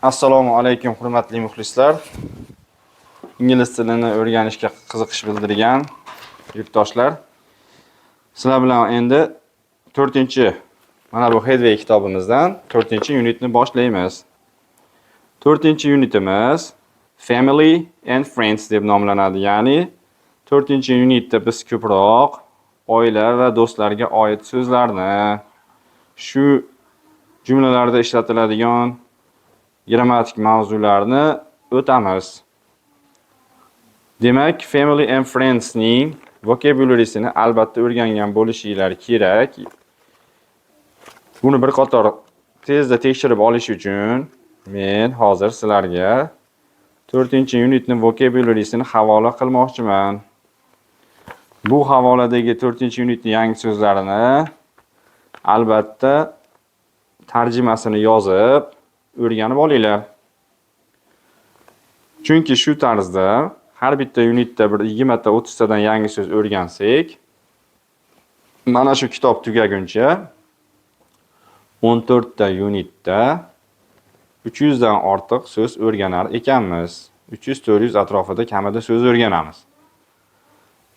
Assalomu alaykum hurmatli muxlislar. Ingliz tilini o'rganishga qiziqish bildirgan yurtdoshlar. Sizlar bilan endi 4-chi mana bu Headway kitobimizdan 4-unitni boshlaymiz. 4-unitimiz Family and Friends deb nomlanadi. Ya'ni 4-unitda biz ko'proq oila va do'stlarga oid so'zlarni shu jumlalarda ishlatiladigan grammatik mavzularni o'tamiz. Demak, family and friends ning vocabulary'sini albatta o'rgangan bo'lishinglar kerak. Buni bir qator tezda tekshirib olish uchun men hozir sizlarga 4-unitning vocabulary'sini havola qilmoqchiman. Bu havoladagi 4-unitning yangi so'zlarini albatta tarjimasini yozib o'rganib olinglar. Chunki shu tarzda har bitta unitda bir 20 ta 30 tadan yangi so'z o'rgansak, mana shu kitob tugaguncha 14 ta unitda 300 dan ortiq so'z o'rganar ekanmiz. 300-400 atrofida kamida so'z o'rganamiz.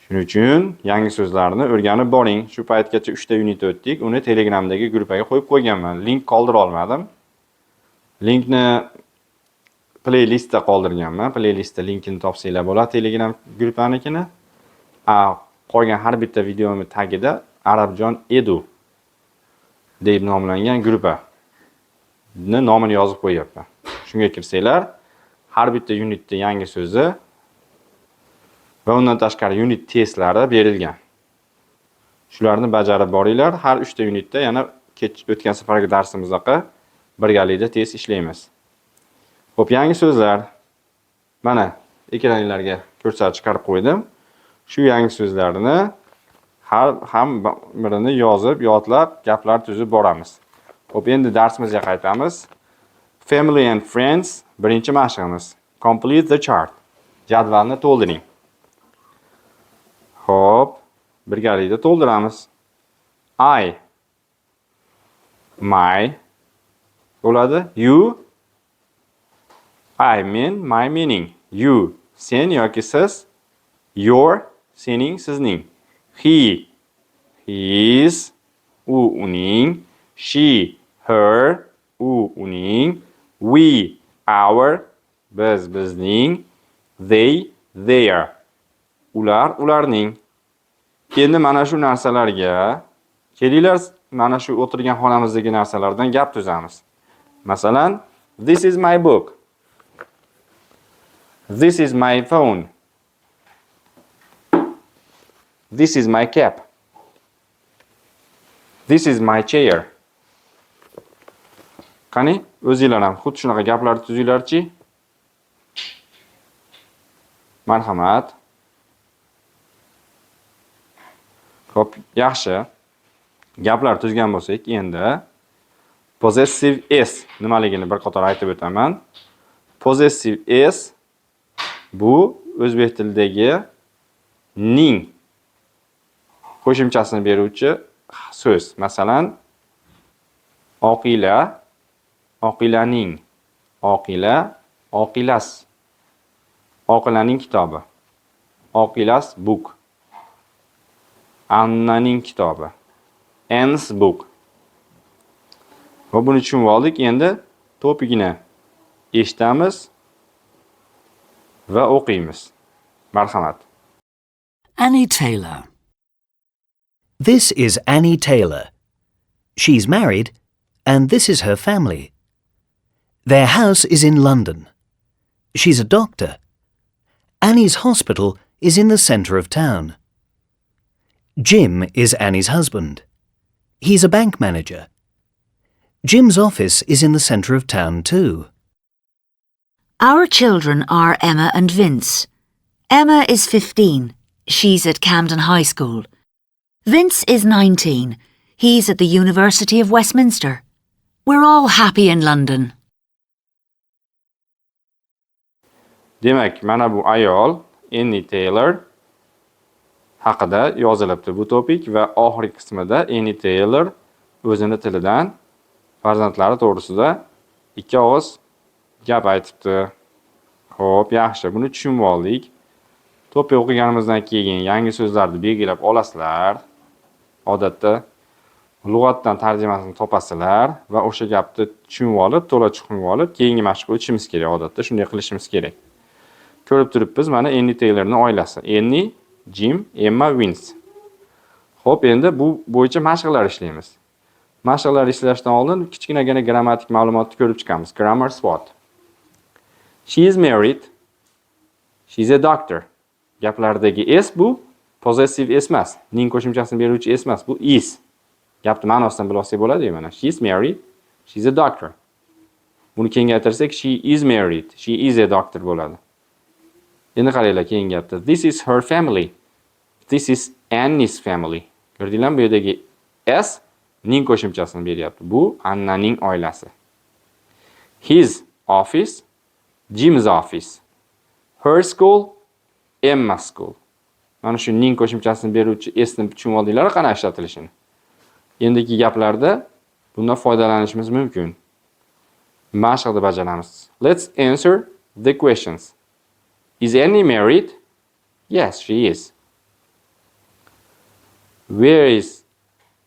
Shuning uchun yangi so'zlarni o'rganib boring. Shu paytgacha 3 ta unit o'tdik. Uni Telegramdagi gruppaga qo'yib qo'yganman. Link qoldira olmadim. Linkni playlistda qoldirganman. Playlistda linkini topsanglar bo'ladi Telegram gruppanikini. Qolgan har bitta videoning tagida Arabjon Edu deb nomlangan gruppa nomini yozib qo'yapman. Shunga kirsanglar, har bitta unitda yangi so'zi va undan tashqari unit testlari berilgan. Shularni bajarib boringlar. Har 3 ta unitda yana o'tgan safargi darsimizdaqa birgalikda test ishlaymiz. Xo'p, yangi so'zlar mana ekranlarga ko'rsatib chiqarib qo'ydim. Shu yangi so'zlarni ham birini yozib, yodlab, gaplar tuzib boramiz. Xo'p, endi darsimizga qaytamiz. Family and friends birinchi mashqimiz. Complete the chart. Jadvalni to'ldiring. Xo'p, birgalikda to'ldiramiz. I, my bo'ladi. You, I mean, my meaning. You, sen yoki siz. Your, sening, sizning. He, his, u, uning. She, her, u, uning. We, our, biz, bizning. They, their. Ular, ularning. Endi mana shu narsalarga kelinglar, mana shu o'tirgan xonamizdagi narsalardan gap tuzamiz. Masalan, this is my book. This is my phone. This is my cap. This is my chair. Qani, o'zinglar ham xuddi shunaqa gaplarni tuzinglarchi. Marhamat. Xo'p, yaxshi. Gaplar tuzgan bo'lsak, endi possessive s nimaligini bir qator aytib o'taman. Possessive s bu o'zbek tilidagi ning qo'shimchasini beruvchi so'z. Masalan, oqila, oqilaning, oqila, oqilas, oqilaning kitobi, oqilas book, Annaning kitobi, Anne's book. Va buni tushunib oldik. Endi topigini eshitamiz va o'qiymiz. Marhamat. Annie Taylor. This is Annie Taylor. She's married, and this is her family. Their house is in London. She's a doctor. Annie's hospital is in the centre of town. Jim is Annie's husband. He's a bank manager. Jim's office is in the centre of town too. Our children are Emma and Vince. Emma is 15. She's at Camden High School. Vince is 19. He's at the University of Westminster. We're all happy in London. Demak, mana bu ayol Annie Taylor haqida yozilibdi bu topik va oxirgi qismida Annie Taylor o'zini tilidan farzandlari to'g'risida ikki og'iz gap aytibdi. Xo'p, yaxshi. Buni tushunib oldik. To'pga o'qiganimizdan keyin yangi so'zlarni belgilab olasizlar. Odatda lug'atdan tarjimasini topasizlar va o'sha gapni tushunib olib, to'la tushunib olib, keyingi mashqqa o'tishimiz kerak. Odatda shunday qilishimiz kerak. Ko'rib turibmiz, mana Annie Taylorning oilasi. Annie, Jim, Emma, Vince. Xo'p, endi bu bo'yicha mashqlar ishlaymiz. Mashqlar ishlashdan oldin kichkinagina grammatik ma'lumotni ko'rib chiqamiz. Grammar SWOT. She is married. She's a doctor. Gaplardagi s bu possessive s emas. Ning qo'shimchasini beruvchi s emas, bu is. Gapni ma'nosidan bilsak bo'ladi mana. She is married. She's a doctor. Buni kengaytirsak she is married. She is a doctor bo'ladi. Endi qaranglar keyingi gapda. This is her family. This is Annie's family. Ko'rdinglarmi bu yerdagi s ning qo'shimchasini beryapti. Bu Annaning oilasi. His office, Jim's office. Her school, Emma's school. Mana shu ning qo'shimchasini beruvchi s'ni tushunib oldinglar qanday ishlatilishini. Endiki gaplarda bundan foydalanishimiz mumkin. Mashqni bajaramiz. Let's answer the questions. Is Annie married? Yes, she is. Where is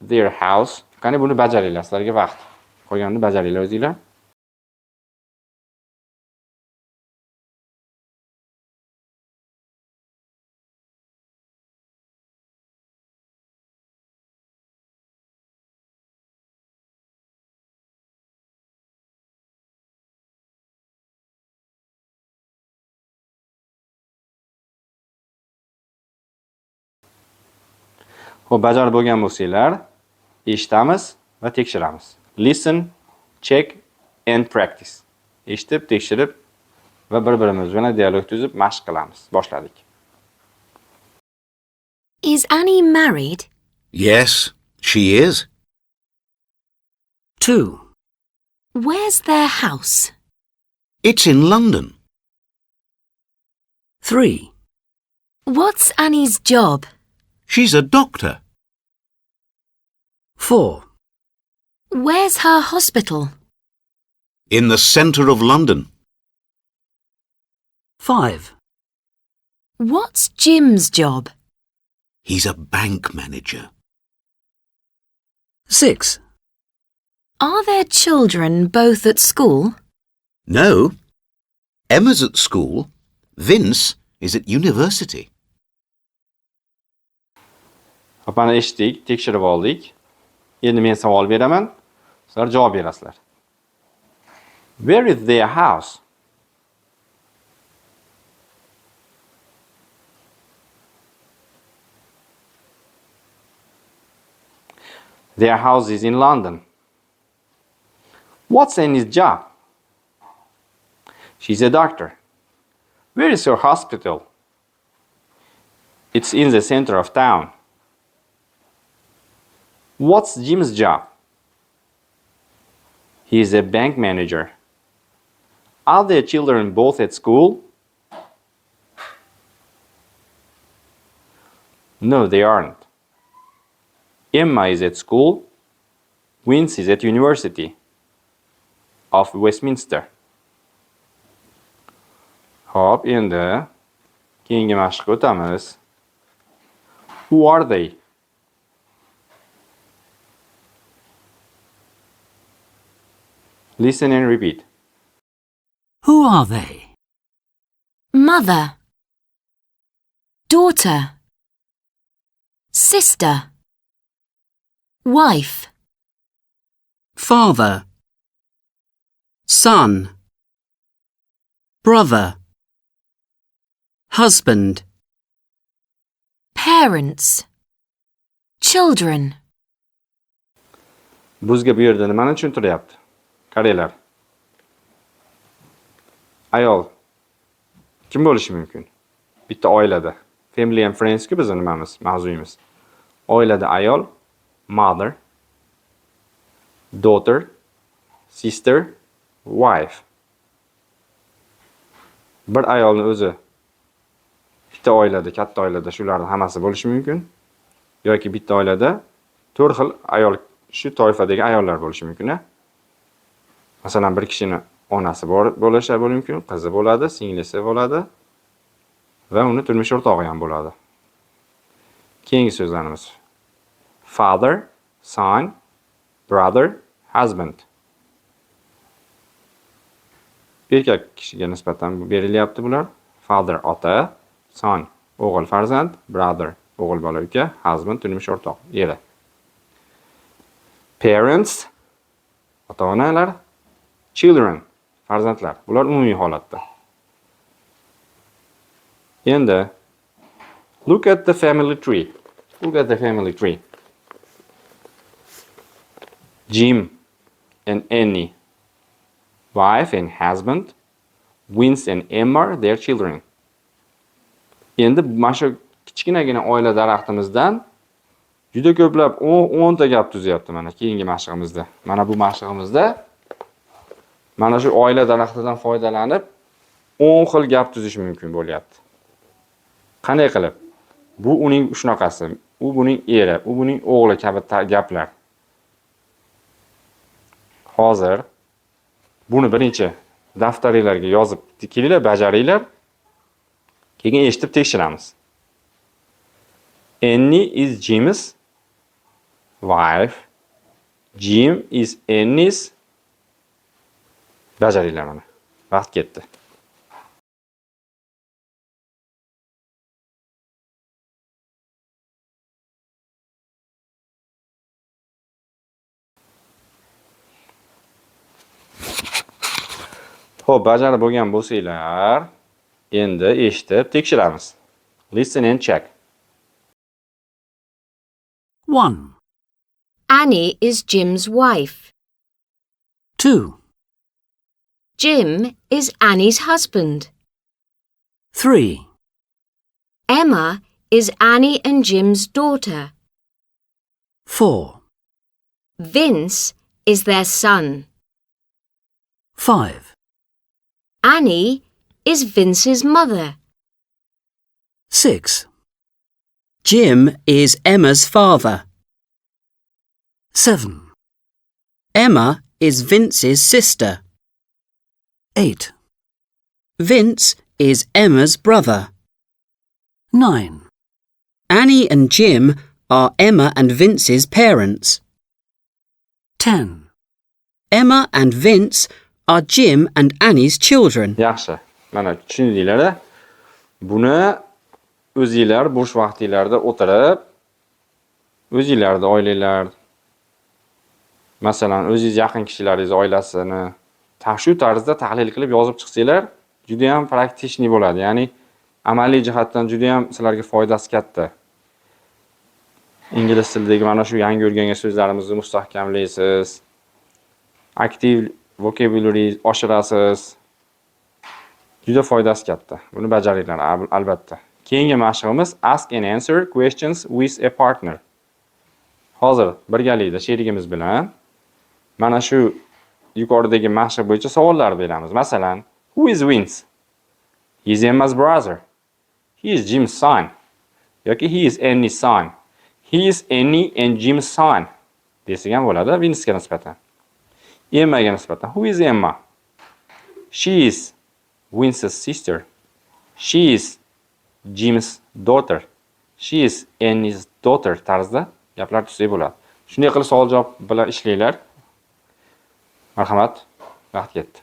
their house? Qani buni bajaringlar, sizlarga vaqt. Qolganini bajaringlar o'zinglar. Xo'p, bajarib bo'lgan bo'lsanglar, eshitamiz va tekshiramiz. Listen, check and practice. Eshitib, tekshirib va bir-birimiz bilan dialog tuzib mashq qilamiz. Boshladik. Is Annie married? Yes, she is. 2. Where's their house? It's in London. 3. What's Annie's job? She's a doctor. 4. Where's her hospital? In the centre of London. 5. What's Jim's job? He's a bank manager. 6. Are their children both at school? No. Emma's at school. Vince is at university. Hop, mana eshitdik, tekshirib oldik. Endi men savol beraman, sizlar javob berasizlar. Where is their house? Their house is in London. What's Annie's job? She's a doctor. Where is her hospital? It's in the center of town. What's Jim's job? He is a bank manager. Are their children both at school? No, they aren't. Emma is at school. Vince is at University of Westminster. Hop, endi keyingi mashqqa o'tamiz. Who are they? Listen and repeat. Who are they? Mother. Daughter. Sister. Wife. Father. Son. Brother. Husband. Parents. Children. Bizga bu yerda nimani tushuntiryapti? Qaranglar. Ayol kim bo'lishi mumkin? Bitta oilada. Family and friends ku bizning nimamiz, mavzuyimiz. Oilada ayol, mother, daughter, sister, wife. Bir ayolning o'zi bitta oilada, katta oilada shularning hammasi bo'lishi mumkin. Yoki bitta oilada 4 xil ayol, shu toifadagi ayollar bo'lishi mumkin, a? Masalan, bir kishini onasi bo'lishi mumkin, qizi bo'ladi, singlisi bo'ladi va uni turmush o'rtog'i ham bo'ladi. Keyingi so'zlarimiz. Father, son, brother, husband. Erkak kishiga nisbatan berilyapti bular. Father ota, son o'g'il farzand, brother o'g'il bola uka, husband turmush o'rtoq, eri. Parents ota-onalar, children farzandlar. Bular umumiy holatda. Endi look at the family tree. Look at the family tree. Jim and Annie, wife and husband, Vince and Emma, their children. Endi mana shu kichkinagina oila daraxtimizdan juda ko'plab 10 ta gap tuzyapti mana keyingi mashqimizda. Mana bu mashqimizda mana shu oila daraxtidan foydalanib 10 xil gap tuzish mumkin bo'lyapti. Qanday qilib? Bu uning shunaqasi, u buning eri, u buning o'g'li kabi gaplar. Hozir buni birinchi daftaringlarga yozib kelinglar, bajaringlar. Keyin eshitib tekshiramiz. Annie is Jim's wife. Jim is Annie's. Bajaringlar mana. Vaqt ketdi. Xo'p, bajarib bo'lgan bo'lsanglar, endi eshitib tekshiramiz. Listen and check. 1, Annie is Jim's wife. 2, Jim is Annie's husband. 3, Emma is Annie and Jim's daughter. 4, Vince is their son. 5, Annie is Vince's mother. 6, Jim is Emma's father. 7, Emma is Vince's sister. 8, Vince is Emma's brother. 9, Annie and Jim are Emma and Vince's parents. 10. Emma and Vince are Jim and Annie's children. Yaxshi. Mana tushundinglar-a? Buni o'zingizlar bo'sh vaqtingizlarda o'tirib, o'zingizlarda oilalar, masalan, o'zingiz yaqin kishilaringiz oilasini shu tarzda tahlil qilib yozib chiqsanglar, juda ham praktikniy bo'ladi. Ya'ni amaliy jihatdan juda ham sizlarga foydasi katta. Ingliz tilidagi mana shu yangi o'rgangan so'zlarimizni mustahkamlaysiz. Aktiv vocabulary oshirasiz. Juda foydasi katta. Buni bajaringlar albatta. Keyingi mashqimiz ask and answer questions with a partner. Hozir birgalikda sherigimiz bilan mana shu yuqoridagi mashq bo'yicha savollar beramiz. Masalan, who is Vince? He is Emma's brother. He is Jim's son. Yoki he is Annie's son. He is Annie and Jim's son. Desak ham bo'ladi Vince'ga nisbatan. Emmaga nisbatan. Who is Emma? She is Vince's sister. She is Jim's daughter. She is Annie's daughter tarzda gaplar tuzsak bo'ladi. Shunday qilib savol javob bilan ishlanglar. Marhamat, vaqt ketdi.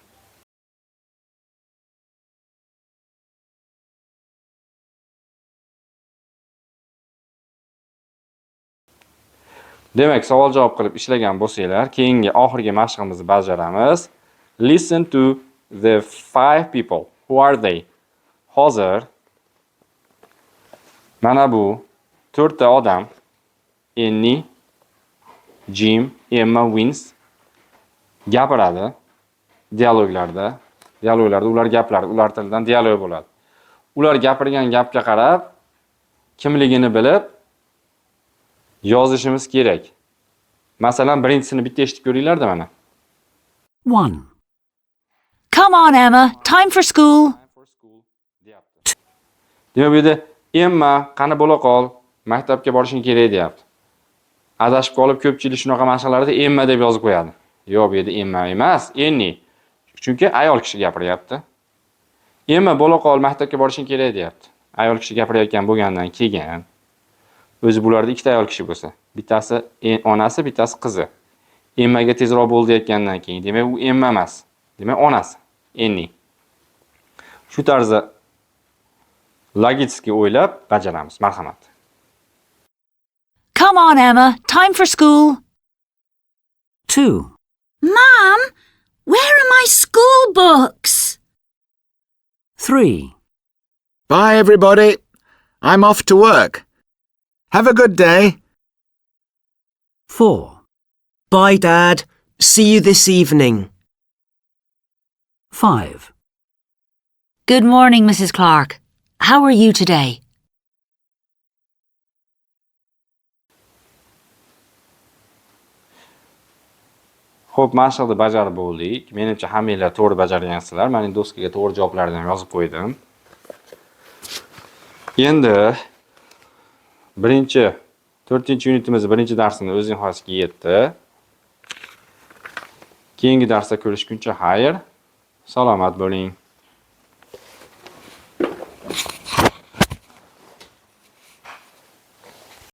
Demak, savol javob qilib ishlagan bo'lsanglar, keyingi oxirgi mashqimizni bajaramiz. Listen to the 5 people. Who are they? Hozir mana bu 4 ta odam, Annie, Jim, Emma, Vince gapiradi dialoglarda. Dialoglarda ular gaplar, ular tilidan dialog bo'ladi. Ular gapirgan gapga qarab, kimligini bilib yozishimiz kerak. Masalan, birinchisini bitta eshitib ko'ringlar-da mana. 1, Come on, Emma. Time for school. Demak, bu yerda Emma, qani bo'la qol, maktabga borishing kerak deyapti. Adashib qolib ko'pchilik shunaqa mashqalarda Emma deb yozib qo'yadi. Yo'q, bu yerda Emma emas, Annie. Chunki ayol kishi gapiryapti. Emma bo'la qol maktabga borishing kerak deyapti. Ayol kishi gapirayotgan bo'lgandan keyin o'zi bularda ikkita ayol kishi bo'lsa, bittasi onasi, bittasi qizi. Emmaga tezroq bo'l deyotgandan keyin, demak u Emma emas. Demak onasi, Enni. Shu tarzda logik o'ylab bajaramiz. Marhamat. Come on, Emma. Time for school. 2, Mom, where are my school books? 3, Bye, everybody. I'm off to work. Have a good day. 4, Bye, Dad. See you this evening. 5, Good morning, Mrs. Clark. How are you today? Xo'p, mashqni bajarib bo'ldik. Menimcha hammanglar to'g'ri bajargansizlar. Men doskaga to'g'ri javoblarni ham yozib qo'ydim. Endi 4-unitimiz birinchi darsini o'z nihoyasiga yetdi. Keyingi darsda ko'rishguncha xayr, salomat bo'ling.